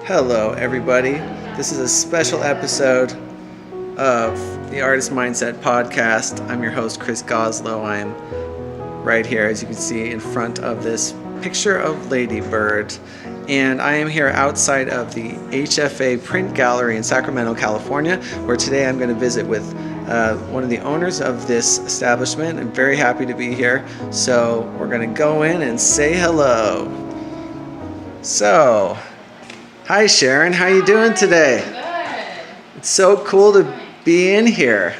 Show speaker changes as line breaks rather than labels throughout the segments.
Hello, everybody. This is a special episode of the Artist Mindset Podcast. I'm your host, Chris Goslow. I'm right here, as you can see, in front of this picture of Lady Bird. And I am here outside of the HFA Print Gallery in Sacramento, California, where today I'm going to visit with one of the owners of this establishment. I'm very happy to be here. So we're going to go in and say hello. So, hi Sharon, how you doing today?
Good.
It's so cool to be in here.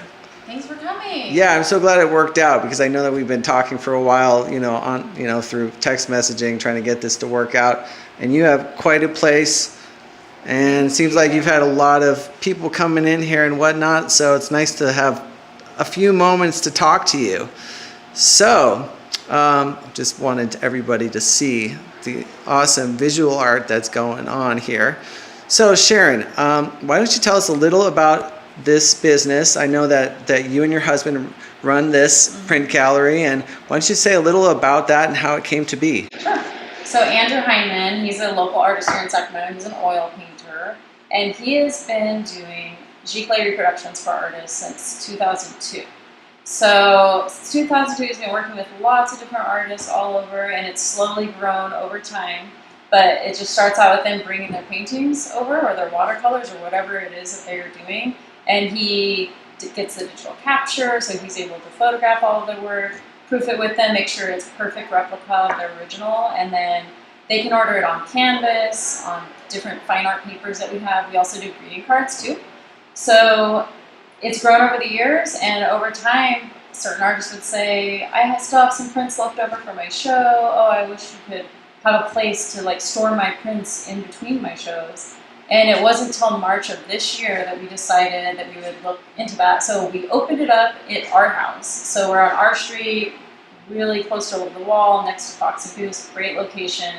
Thanks for coming.
Yeah, I'm so glad it worked out because I know that we've been talking for a while, through text messaging, trying to get this to work out. And you have quite a place, and it seems like you've had a lot of people coming in here and whatnot, so it's nice to have a few moments to talk to you. So, just wanted everybody to see the awesome visual art that's going on here. So Sharon, why don't you tell us a little about this business? I know that you and your husband run this print gallery, and why don't you say a little about that and how it came to be?
Sure. So Andrew Hindman, he's a local artist here in Sacramento. He's an oil painter, and he has been doing giclée reproductions for artists since 2002. So since 2002, he's been working with lots of different artists all over, and it's slowly grown over time. But it just starts out with them bringing their paintings over, or their watercolors, or whatever it is that they're doing. And he gets the digital capture, so he's able to photograph all of their work, proof it with them, make sure it's a perfect replica of their original, and then they can order it on canvas, on different fine art papers that we have. We also do greeting cards too. So it's grown over the years, and over time, certain artists would say, I still have some prints left over for my show. Oh, I wish you could have a place to store my prints in between my shows. And it wasn't until March of this year that we decided that we would look into that. So we opened it up at our house. So we're on our street, really close to the wall, next to Fox and Goose, great location.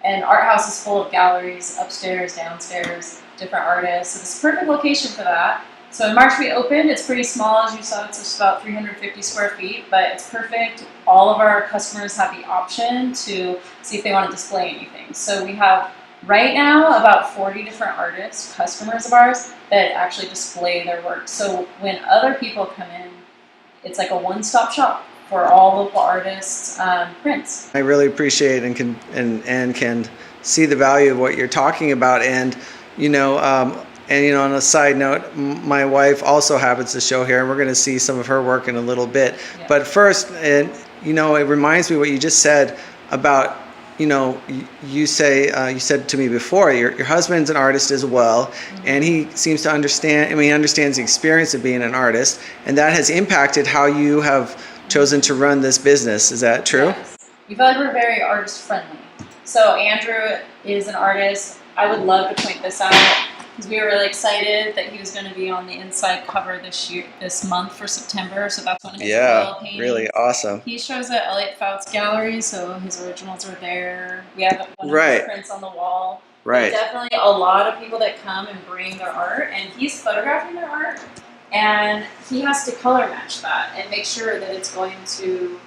And Art House is full of galleries, upstairs, downstairs, different artists. So it's a perfect location for that. So in March we opened. It's pretty small, as you saw. It's just about 350 square feet, but it's perfect. All of our customers have the option to see if they want to display anything. So we have right now about 40 different artists, customers of ours, that actually display their work. So when other people come in, it's like a one-stop shop for all local artists' prints.
I really appreciate and can see the value of what you're talking about. And on a side note, my wife also happens to show here, and we're going to see some of her work in a little bit.
Yeah.
But first, it reminds me what you just said about, you said to me before, your husband's an artist as well, mm-hmm. and he seems to understand, he understands the experience of being an artist, and that has impacted how you have chosen to run this business. Is that true?
Yes. We feel like we're very artist friendly. So Andrew is an artist. I would love to point this out because we were really excited that he was going to be on the inside cover this month for September. So that's one of his oil paintings.
Really awesome.
He shows at Elliott Fout's gallery, so his originals are there. We have one of his prints on the wall.
Right.
There's definitely a lot of people that come and bring their art, and he's photographing their art, and he has to color match that and make sure that it's going to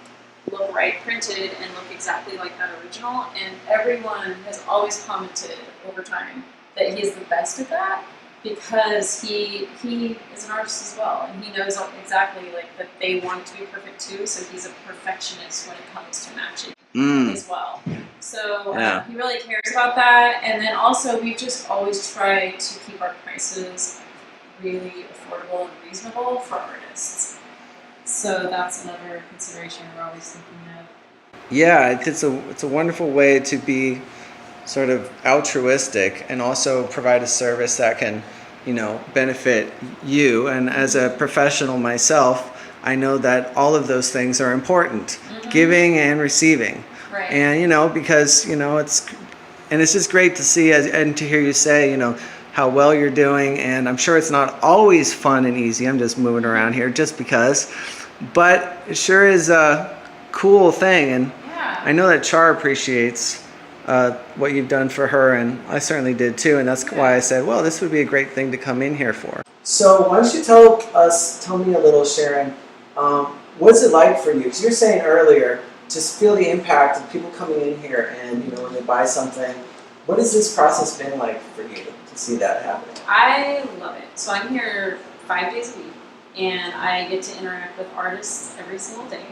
look right printed and look exactly like that original. And everyone has always commented over time that he is the best at that because he is an artist as well, and he knows exactly that they want it to be perfect too. So he's a perfectionist when it comes to matching as well. So he really cares about that. And then also we've just always tried to keep our prices really affordable and reasonable for artists. So that's another consideration we're always thinking of.
Yeah, it's a wonderful way to be sort of altruistic and also provide a service that can, benefit you. And as a professional myself, I know that all of those things are important, mm-hmm. giving and receiving.
Right.
And, because, it's just great to see and to hear you say, how well you're doing. And I'm sure it's not always fun and easy. I'm just moving around here just because, but it sure is a cool thing. And I know that Char appreciates what you've done for her, and I certainly did too, and that's why I said, well, this would be a great thing to come in here for. So why don't you tell me a little, Sharon, what's it like for you? Because you were saying earlier, just feel the impact of people coming in here and, when they buy something, What has this process been like for you to see that happening?
I love it. So I'm here 5 days a week, and I get to interact with artists every single day.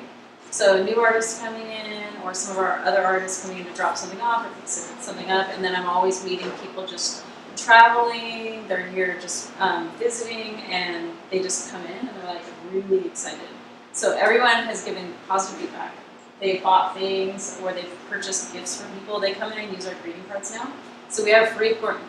So new artists coming in, or some of our other artists coming in to drop something off or pick something up, and then I'm always meeting people just traveling. They're here just visiting, and they just come in and they're like really excited. So everyone has given positive feedback. They bought things or they've purchased gifts for people. They come in and use our greeting cards now. So we have frequent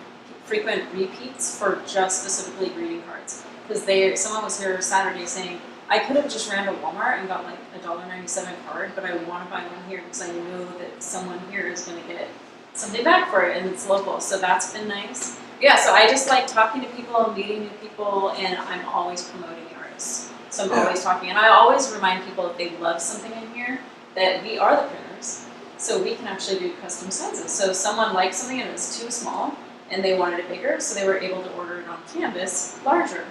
repeats for just specifically greeting cards. Because someone was here Saturday saying, I could have just ran to Walmart and got like a $1.97 card, but I want to buy one here because I know that someone here is going to get something back for it, and it's local. So that's been nice. Yeah, so I just like talking to people, meeting new people, and I'm always promoting the artists. So I'm always talking, and I always remind people if they love something in here, that we are the printers, so we can actually do custom sizes. So if someone liked something and it was too small, and they wanted it bigger, so they were able to order it on canvas larger.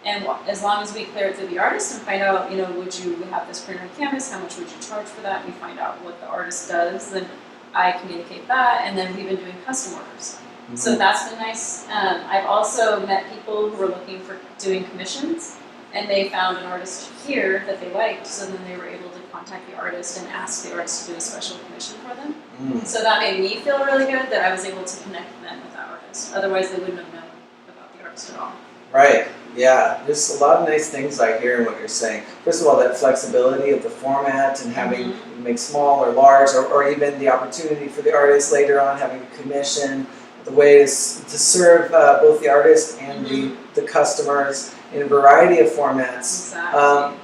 And as long as we clear it to the artist and find out, would you have this print on canvas, how much would you charge for that, we find out what the artist does, then I communicate that, and then we've been doing custom orders. Mm-hmm. So that's been nice. I've also met people who were looking for doing commissions, and they found an artist here that they liked, so then they were able to contact the artist and ask the artist to do a special commission for them. Mm. So that made me feel really good that I was able to connect them with that artist. Otherwise, they wouldn't have known about the artist at all.
Right. Yeah. There's a lot of nice things I hear in what you're saying. First of all, that flexibility of the format and having make small or large, or even the opportunity for the artist later on having a commission, the way to serve both the artist and the customers in a variety of formats,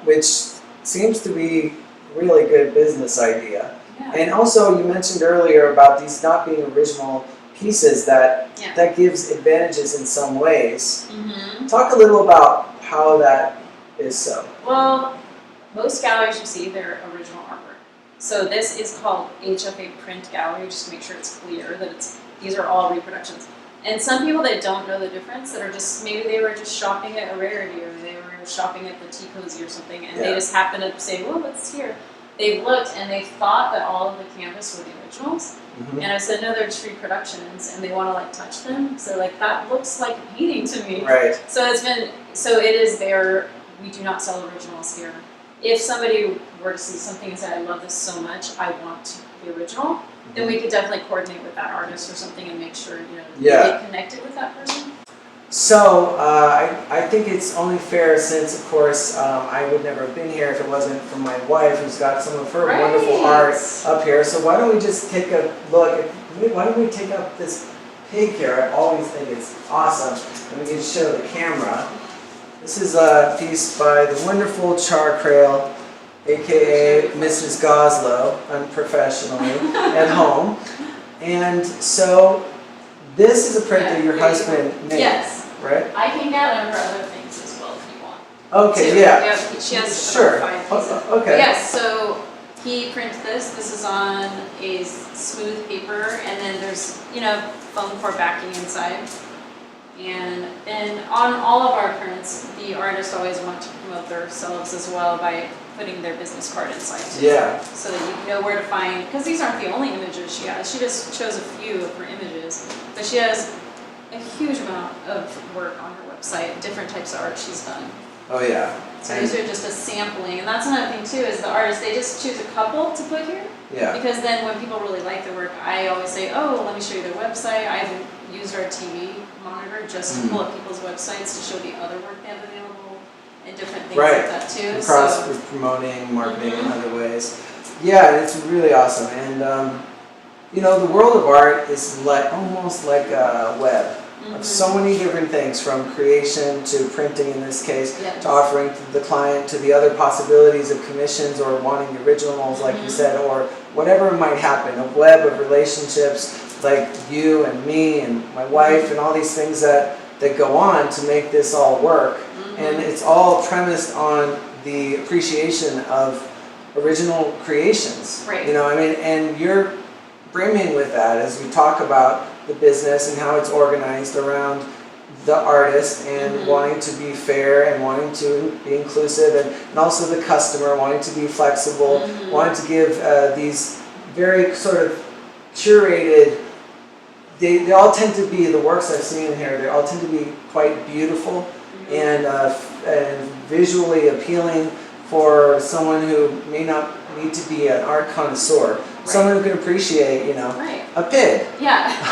which seems to be a really good business idea. Yeah. And also, you mentioned earlier about these not being original pieces that gives advantages in some ways. Mm-hmm. Talk a little about how that is so.
Well, most galleries you see, they're original artwork. So this is called HFA Print Gallery, just to make sure it's clear that these are all reproductions. And some people that don't know the difference, that are just, maybe they were just shopping at a Rarity, or they were shopping at the Tea Cozy or something, and they just happened to say, well, what's here? They looked and they thought that all of the canvas were the originals. Mm-hmm. And I said, no, they're just reproductions, and they want to touch them. So that looks like a painting to me.
Right.
So it is there. We do not sell originals here. If somebody were to see something and say, I love this so much, I want the original, then we could definitely coordinate with that artist or something and make sure they get connected with that person.
So I think it's only fair, since of course I would never have been here if it wasn't for my wife, who's got some of her wonderful art up here. So why don't we just take a look? Why don't we take up this pig here? I always think it's awesome. And we can show the camera. This is a piece by the wonderful Char Crail, aka Mrs. Goslow, unprofessionally at home. And so this is a print that your husband made.
Yes.
Right?
I can gather her other things as well if you want.
Okay,
She has
sure.
5 pieces.
Okay.
Yes, so he printed this. This is on a smooth paper, and then there's, foam for backing inside. And then on all of our prints, the artists always want to promote themselves as well by putting their business card inside too.
Yeah.
So that you know where to find, because these aren't the only images she has. She just chose a few of her images, but she has a huge amount of work on her website, different types of art she's done.
Oh yeah.
So these are just a sampling, and that's another thing too, is the artists, they just choose a couple to put here.
Yeah.
Because then when people really like their work, I always say, oh, let me show you their website. I've used our TV monitor just to pull up people's websites to show the other work they have available and different things like that too.
Across with promoting, marketing in other ways. Yeah, it's really awesome. And the world of art is almost like a web of so many different things, from creation to printing in this case, to offering to the client, to the other possibilities of commissions or wanting the originals, like you said, or whatever might happen, a web of relationships like you and me and my wife and all these things that go on to make this all work. And it's all premised on the appreciation of original creations.
Right.
And you're brimming with that as we talk about the business and how it's organized around the artist and wanting to be fair and wanting to be inclusive, and also the customer wanting to be flexible, wanting to give these very sort of curated they all tend to be, the works I've seen here, they all tend to be quite beautiful and visually appealing for someone who may not need to be an art connoisseur. Someone who can appreciate, a pig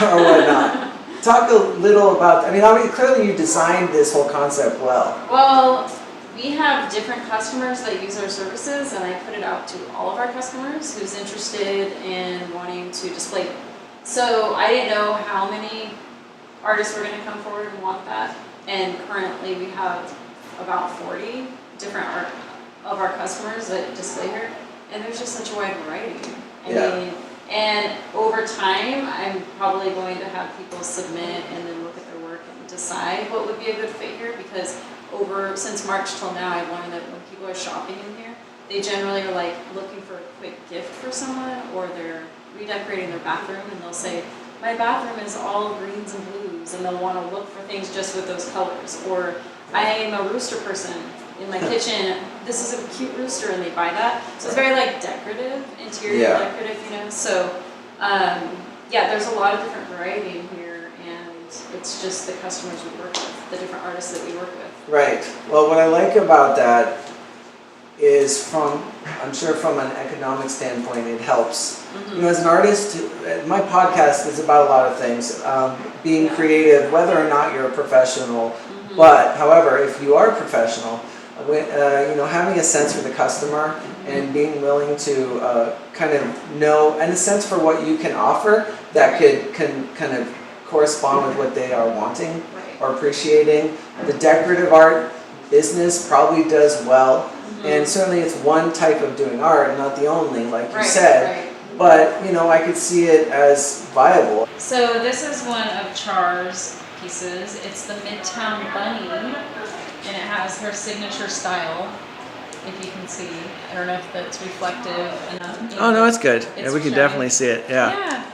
or whatnot. Talk a little about, I mean, clearly you designed this whole concept well.
Well, we have different customers that use our services, and I put it out to all of our customers who's interested in wanting to display them. So I didn't know how many artists were going to come forward and want that, and currently we have about 40 different art of our customers that display here, and there's just such a wide variety. I mean, and over time, I'm probably going to have people submit and then look at their work and decide what would be a good fit here, because since March till now, I learned that when people are shopping in here, they generally are like looking for a quick gift for someone, or they're redecorating their bathroom and they'll say, my bathroom is all greens and blues, and they'll want to look for things just with those colors. Or I am a rooster person in my kitchen, this is a cute rooster, and they buy that. So it's very like decorative, interior decorative, So there's a lot of different variety in here, and it's just the customers we work with, the different artists that we work with.
Right. Well, what I like about that is I'm sure from an economic standpoint, it helps. As an artist, my podcast is about a lot of things. Being creative, whether or not you're a professional, but however, if you are a professional, having a sense for the customer and being willing to kind of know, and a sense for what you can offer that can kind of correspond with what they are wanting or appreciating. The decorative art business probably does well, and certainly it's one type of doing art, not the only, like you said. But I could see it as viable.
So this is one of Char's pieces. It's the Midtown Bunny, and it has her signature style. If you can see, I don't know if that's reflective enough.
Oh no, it's good. We can
shiny.
definitely see it.
Yeah.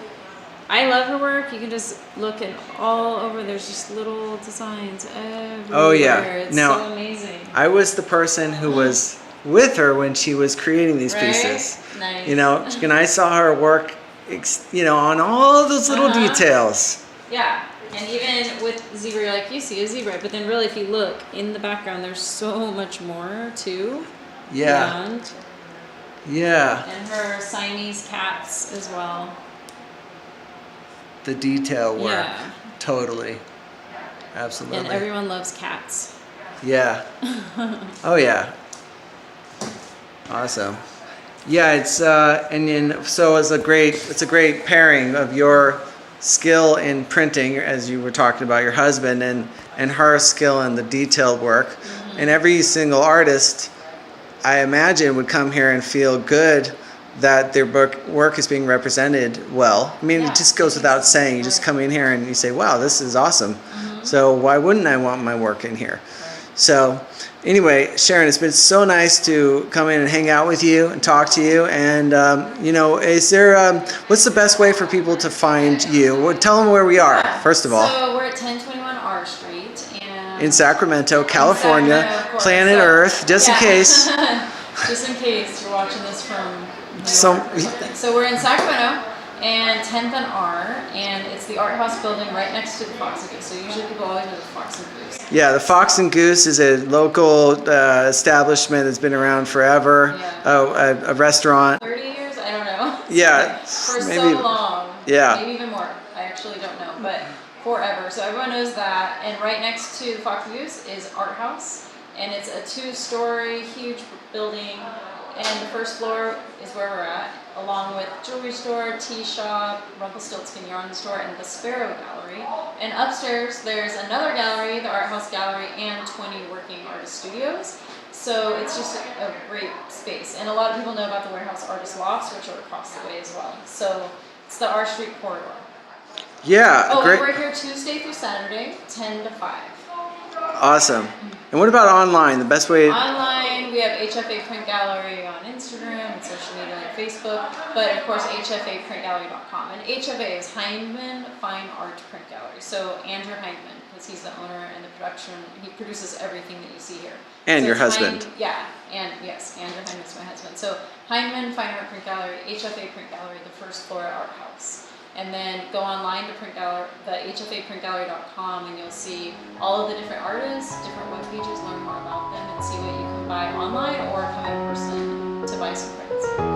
I love her work. You can just look at all over. There's just little designs everywhere.
Oh yeah.
It's
now,
so amazing.
I was the person who was with her when she was creating these pieces.
Nice.
And I saw her work, on all those little details.
Yeah. And even with zebra, like you see a zebra, but then really if you look in the background, there's so much more too.
Yeah.
And her Siamese cats as well.
The detail work.
Yeah.
Totally. Absolutely.
And everyone loves cats.
Yeah. Oh yeah. Awesome. Yeah, it's so it's a great pairing of your skill in printing, as you were talking about your husband, and her skill in the detailed work. And every single artist, I imagine, would come here and feel good that their work is being represented well. I mean, it just goes without saying. You just come in here and you say, wow, this is awesome. So why wouldn't I want my work in here? So anyway, Sharon, it's been so nice to come in and hang out with you and talk to you. And, is there, what's the best way for people to find you? Well, tell them where we are, first of all.
So we're at 1021 R Street. And
in Sacramento, California, planet Earth, just in case.
Just in case you're watching this from New York or something. So we're in Sacramento. And 10th and R, and it's the Art House building right next to the Fox and Goose. So usually people always know the Fox and Goose.
Yeah, the Fox and Goose is a local establishment that's been around forever.
Yeah.
A restaurant.
30 years? I don't know.
Yeah.
For
maybe,
so long.
Yeah.
Maybe even more. I actually don't know, but forever. So everyone knows that. And right next to the Fox and Goose is Art House, and it's a 2-story huge building. And the first floor is where we're at, along with jewelry store, tea shop, Rumpelstiltskin yarn store, and the Sparrow Gallery. And upstairs, there's another gallery, the Art House Gallery, and 20 working artist studios. So it's just a great space. And a lot of people know about the Warehouse Artist Lofts, which are across the way as well. So it's the R Street corridor.
Yeah, great.
We're here Tuesday through Saturday, 10 to 5.
Awesome. And what about online? The best way?
Online, we have HFA Print Gallery on Instagram and social media like Facebook, but of course HFAPrintGallery.com. And HFA is Hindman Fine Art Print Gallery. So Andrew Hindman, because he's the owner and the production, he produces everything that you see here.
And
so
your husband.
Andrew Hindman's my husband. So Hindman Fine Art Print Gallery, HFA Print Gallery, the first floor at Art House. and then go online to Print Gallery, the HFAPrintGallery.com, and you'll see all of the different artists, different web pages, learn more about them, and see what you can buy online or come in person to buy some prints.